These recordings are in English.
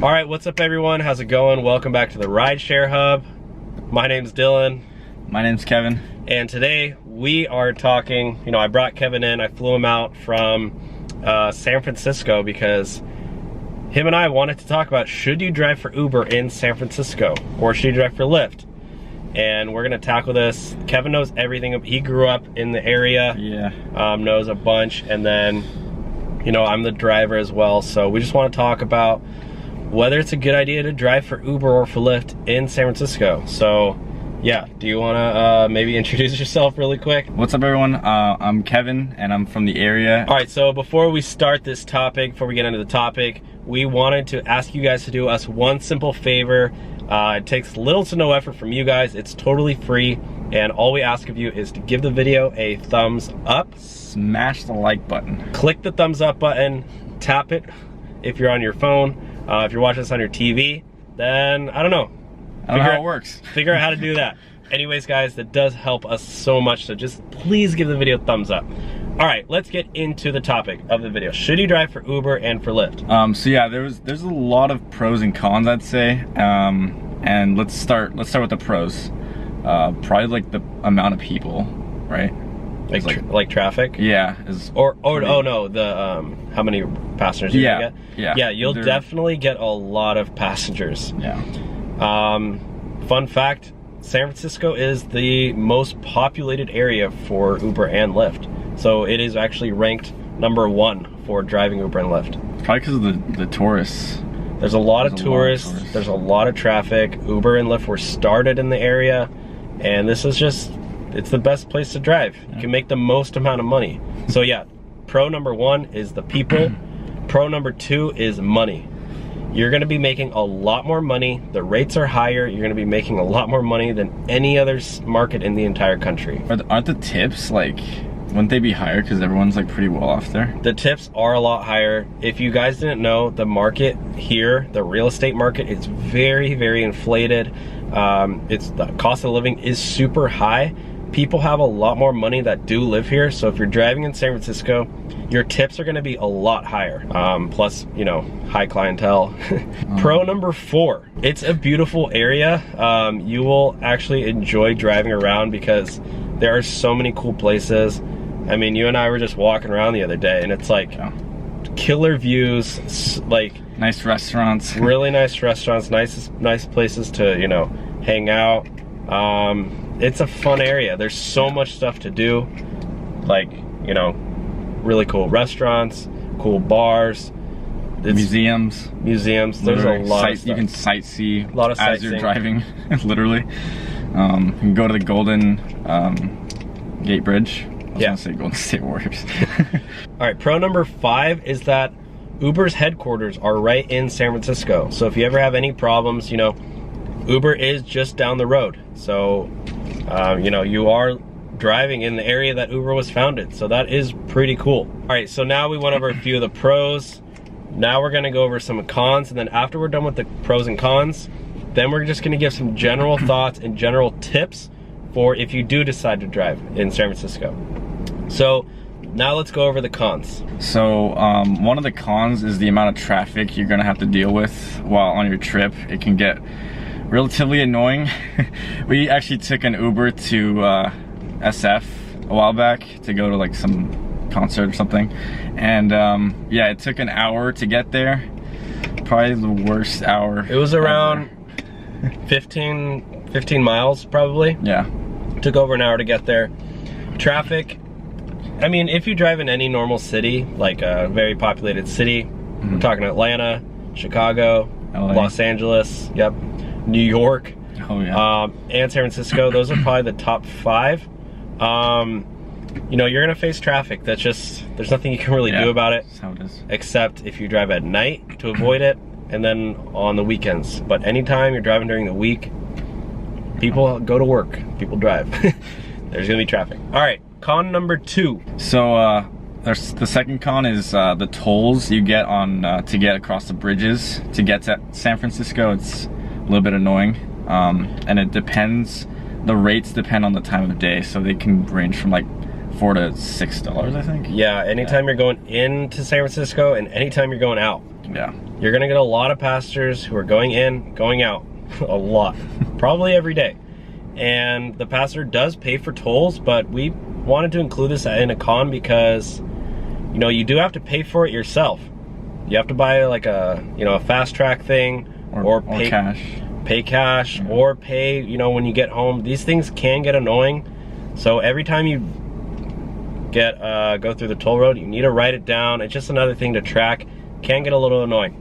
All right, what's up everyone? How's it going? Welcome back to the Rideshare Hub. My name's Dylan. My name's Kevin. And today we are talking, I brought Kevin in, I flew him out from San Francisco because him and I wanted to talk about, should you drive for Uber in San Francisco or should you drive for Lyft? And we're gonna tackle this. Kevin knows everything. He grew up in the area, knows a bunch, and then, I'm the driver as well. So we just wanna talk about whether it's a good idea to drive for Uber or for Lyft in San Francisco. So yeah, do you wanna maybe introduce yourself really quick? What's up everyone? I'm Kevin and I'm from the area. All right, so before we start this topic, before we get into the topic, we wanted to ask you guys to do us one simple favor. It takes little to no effort from you guys. It's totally free. And all we ask of you is to give the video a thumbs up. Smash the like button. Click the thumbs up button, tap it if you're on your phone. If you're watching this on your TV, then I don't know. I don't know how it works. Figure out how to do that. Anyways, guys, that does help us so much, so just please give the video a thumbs up. All right, let's get into the topic of the video. Should you drive for Uber and for Lyft? So yeah, there's a lot of pros and cons, I'd say. And let's start with the pros. Probably like the amount of people, right? Like traffic? Yeah. Oh no, the how many passengers you're gonna get? Yeah, you'll definitely get a lot of passengers. Yeah. Fun fact, San Francisco is the most populated area for Uber and Lyft. So it is actually ranked #1 for driving Uber and Lyft. Probably because of the tourists. There's a lot of tourists, there's a lot of traffic. Uber and Lyft were started in the area, and this is just, it's the best place to drive. You can make the most amount of money. So yeah, pro #1 is the people. Pro #2 is money. You're gonna be making a lot more money. The rates are higher. You're gonna be making a lot more money than any other market in the entire country. Aren't the tips, like, wouldn't they be higher because everyone's like pretty well off there? The tips are a lot higher. If you guys didn't know, the market here, the real estate market, is very, very inflated. The cost of living is super high. People have a lot more money that do live here. So if you're driving in San Francisco, your tips are gonna be a lot higher. Plus, high clientele. Pro #4, it's a beautiful area. You will actually enjoy driving around because there are so many cool places. I mean, you and I were just walking around the other day and it's like killer views, like nice restaurants. Really nice restaurants, nice places to, hang out. It's a fun area. There's so much stuff to do. Like, really cool restaurants, cool bars. Museums. There's a lot of stuff. You can sightsee a lot of as you're driving, literally. You can go to the Golden Gate Bridge. I was gonna say Golden State Warriors. All right, pro #5 is that Uber's headquarters are right in San Francisco. So if you ever have any problems, Uber is just down the road. So, you are driving in the area that Uber was founded. So that is pretty cool. All right, so now we went over a few of the pros. Now we're gonna go over some cons, and then after we're done with the pros and cons, then we're just gonna give some general thoughts and general tips for if you do decide to drive in San Francisco. So now let's go over the cons. So one of the cons is the amount of traffic you're gonna have to deal with while on your trip. It can get relatively annoying. We actually took an Uber to SF a while back to go to like some concert or something, and yeah, it took an hour to get there. Probably the worst hour. It was around 15 miles probably. Yeah, took over an hour to get there. Traffic, I mean, if you drive in any normal city, like a very populated city, we're talking Atlanta, Chicago, LA. Los Angeles, New York, and San Francisco, those are probably the top 5. You're gonna face traffic. That's just, there's nothing you can really do about it. That's how it is. Except if you drive at night to avoid it, and then on the weekends. But anytime you're driving during the week, people go to work, people drive. There's gonna be traffic. All right, con #2. So the second con is the tolls you get on to get across the bridges to get to San Francisco. It's a little bit annoying, and it depends. The rates depend on the time of day, so they can range from like $4 to $6, I think. Yeah, anytime you're going into San Francisco and anytime you're going out. Yeah. You're gonna get a lot of passengers who are going in, going out, a lot, probably every day. And the passenger does pay for tolls, but we wanted to include this in a con because, you know, you do have to pay for it yourself. You have to buy like a, you know, a fast track thing, or pay cash. Pay cash, or pay, you know, when you get home. These things can get annoying. So every time you get go through the toll road, you need to write it down. It's just another thing to track. Can get a little annoying.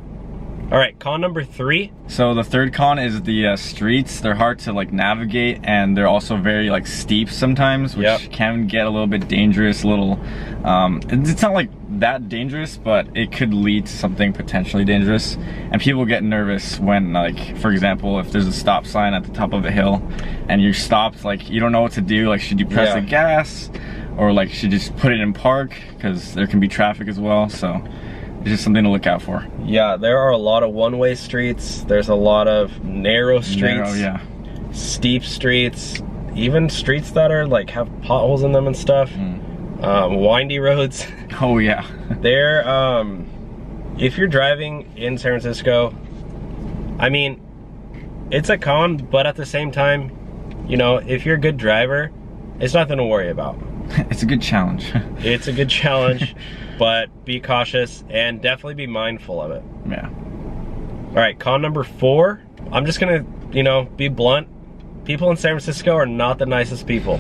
All right, con number 3. So the third con is the streets. They're hard to like navigate, and they're also very like steep sometimes, which can get a little bit dangerous. It's not like that dangerous, but it could lead to something potentially dangerous. And people get nervous when, like, for example, if there's a stop sign at the top of a hill and you're stopped, like you don't know what to do. Like, should you press the gas, or like should you just put it in park, because there can be traffic as well. So it's just something to look out for. Yeah, there are a lot of one-way streets. There's a lot of narrow streets, steep streets, even streets that are like have potholes in them and stuff. Windy roads. Oh yeah. They're if you're driving in San Francisco, I mean, it's a con, but at the same time, you know, if you're a good driver, it's nothing to worry about. It's a good challenge. It's a good challenge, but be cautious and definitely be mindful of it. Yeah. All right, con number 4. I'm just gonna, you know, be blunt. People in San Francisco are not the nicest people.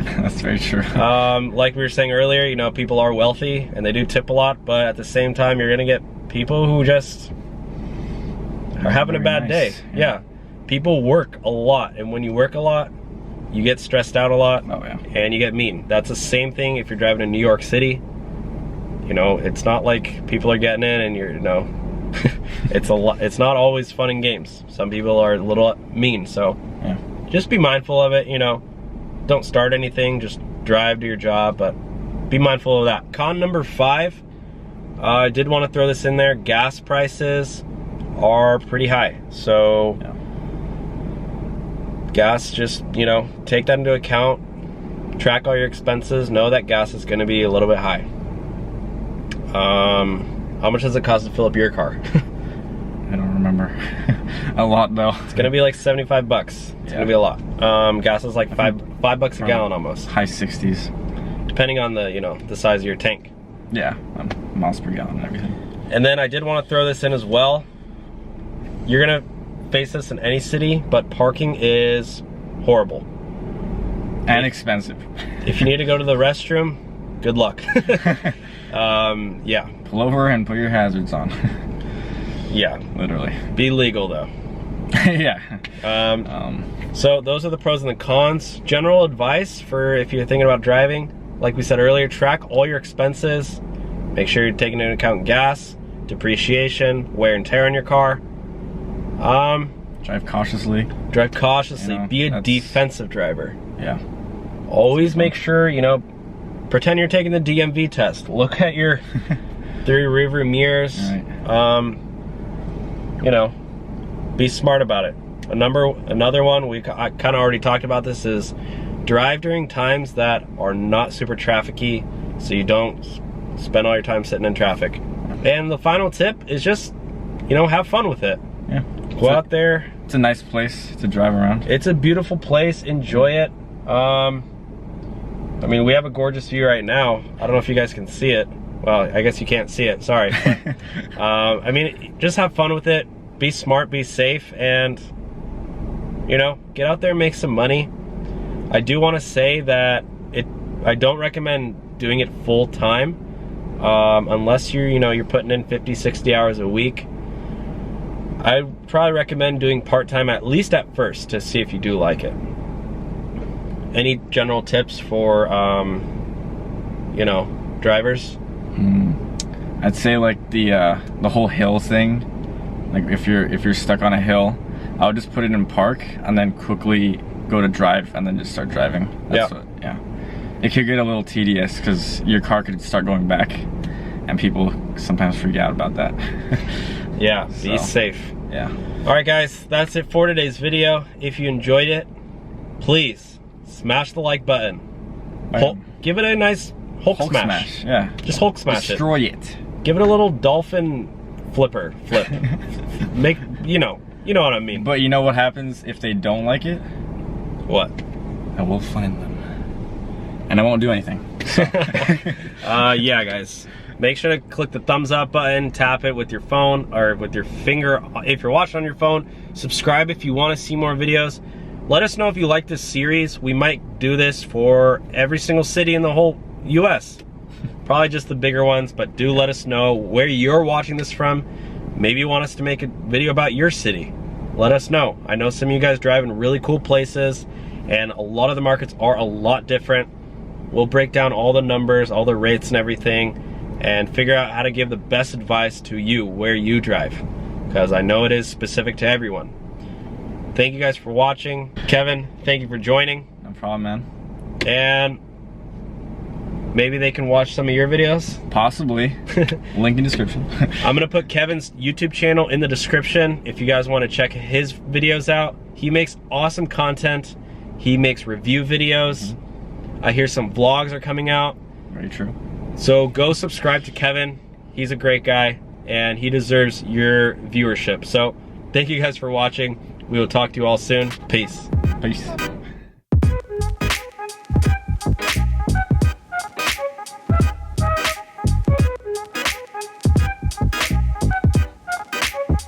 That's very true. Like we were saying earlier, you know, people are wealthy and they do tip a lot, but at the same time, you're gonna get people who just are having a bad day. Yeah. People work a lot, and when you work a lot, you get stressed out a lot. Oh yeah. And you get mean. That's the same thing if you're driving in New York City. You know, it's not like people are getting in and you're, you know, it's not always fun and games. Some people are a little mean, so just be mindful of it, you know. Don't start anything, just drive to your job, but be mindful of that. Con number 5, I did want to throw this in there. Gas prices are pretty high, so gas, just, you know, take that into account. Track all your expenses. Know that gas is going to be a little bit high. How much does it cost to fill up your car? I don't remember. A lot though. It's gonna be like 75 bucks. It's gonna be a lot. Gas is like $5 a gallon almost. High 60s. Depending on the, you know, the size of your tank. Yeah, miles per gallon and everything. And then I did want to throw this in as well. You're gonna face this in any city, but parking is horrible. And expensive. If you need to go to the restroom, good luck. Yeah. Pull over and put your hazards on. Yeah. Literally. Be legal though. Yeah. So those are the pros and the cons. General advice for if you're thinking about driving, like we said earlier, track all your expenses. Make sure you're taking into account gas, depreciation, wear and tear on your car. Drive cautiously. Drive cautiously. You know, be a defensive driver. Yeah. Always make sure, you know, pretend you're taking the DMV test. Look at your through your rearview mirrors. Right. You know, be smart about it. Another one I kind of already talked about this is drive during times that are not super trafficy, so you don't spend all your time sitting in traffic. And the final tip is just, you know, have fun with it. Yeah. Go out there. It's a nice place to drive around. It's a beautiful place. Enjoy it. I mean, we have a gorgeous view right now. I don't know if you guys can see it. Well, I guess you can't see it, sorry. But, I mean, just have fun with it. Be smart, be safe, and, you know, get out there and make some money. I do want to say that I don't recommend doing it full time, unless you're putting in 50, 60 hours a week. I probably recommend doing part-time, at least at first, to see if you do like it. Any general tips for, you know, drivers? I'd say like the whole hill thing. Like if you're stuck on a hill, I would just put it in park and then quickly go to drive and then just start driving. Yeah. It could get a little tedious because your car could start going back, and people sometimes freak out about that. Yeah, be safe. Yeah. All right, guys, that's it for today's video. If you enjoyed it, please smash the like button. Give it a nice Hulk smash. Yeah. Just Hulk smash Destroy it. Give it a little dolphin flip. Make, you know what I mean. But you know what happens if they don't like it? What? I will find them. And I won't do anything. So. Yeah, guys. Make sure to click the thumbs up button, tap it with your phone or with your finger if you're watching on your phone. Subscribe if you want to see more videos. Let us know if you like this series. We might do this for every single city in the whole US. Probably just the bigger ones, but do let us know where you're watching this from. Maybe you want us to make a video about your city. Let us know. I know some of you guys drive in really cool places, and a lot of the markets are a lot different. We'll break down all the numbers, all the rates and everything, and figure out how to give the best advice to you where you drive, because I know it is specific to everyone. Thank you guys for watching. Kevin, thank you for joining. No problem, man. And maybe they can watch some of your videos? Possibly. Link in description. I'm gonna put Kevin's YouTube channel in the description if you guys want to check his videos out. He makes awesome content. He makes review videos. I hear some vlogs are coming out. Very true. So go subscribe to Kevin. He's a great guy and he deserves your viewership. So thank you guys for watching. We will talk to you all soon. Peace. Peace.